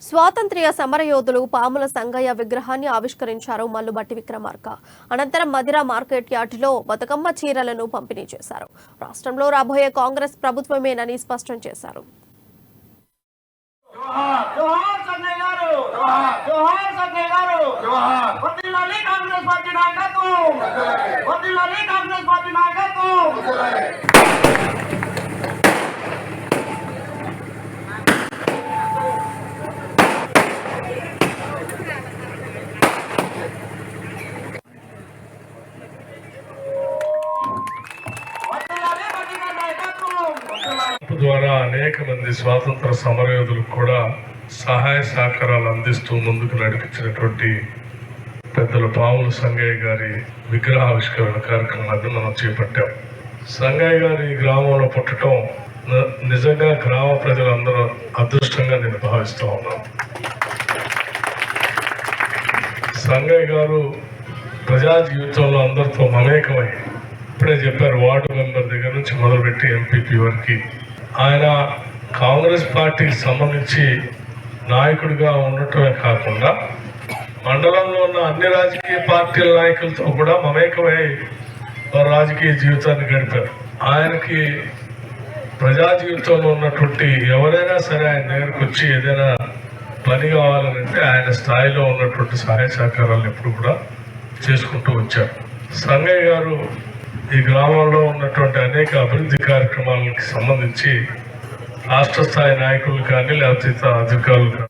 స్వాతంత్ర్య సమరయోధులు పాముల సంగయ్య విగ్రహాన్ని ఆవిష్కరించారు మల్లుబట్టి విక్రమార్క. అనంతరం మదిర మార్కెట్ యార్డులో బతుకమ్మ చీరలను పంపిణీ చేశారు. రాష్ట్రంలో రాబోయే కాంగ్రెస్ ప్రభుత్వమేనని స్పష్టం చేశారు. ద్వారా అనేక మంది స్వాతంత్ర సమరయోధులకు కూడా సహాయ సహకారాలు అందిస్తూ ముందుకు నడిపించినటువంటి పెద్దలు పాముల సంగయ్య గారి విగ్రహావిష్కరణ కార్యక్రమాన్ని మనం చేపట్టాం. సంగయ్య గారి గ్రామంలో పుట్టడం నిజంగా గ్రామ ప్రజలందరూ అదృష్టంగా నేను భావిస్తూ ఉన్నాను. సంగయ్య గారు ప్రజా జీవితంలో అందరితో మమేకమై, ఇప్పుడే చెప్పారు, వార్డు మెంబర్ దగ్గర నుంచి మొదలుపెట్టి ఎంపీపీ వరకు ఆయన కాంగ్రెస్ పార్టీకి సంబంధించి నాయకుడిగా ఉండటమే కాకుండా మండలంలో ఉన్న అన్ని రాజకీయ పార్టీల నాయకులతో కూడా మమేకమై వారి రాజకీయ జీవితాన్ని గడిపారు. ఆయనకి ప్రజా జీవితంలో ఉన్నటువంటి ఎవరైనా సరే ఆయన దగ్గరకు వచ్చి ఏదైనా పని కావాలనంటే ఆయన స్థాయిలో ఉన్నటువంటి సహాయ సహకారాలు ఎప్పుడు కూడా చేసుకుంటూ వచ్చారు. సంగయ్య గారు ఈ గ్రామంలో ఉన్నటువంటి అనేక అభివృద్ధి కార్యక్రమాలకు సంబంధించి రాష్ట్ర స్థాయి నాయకులు కానీ లేకపోతే అధికారులు కానీ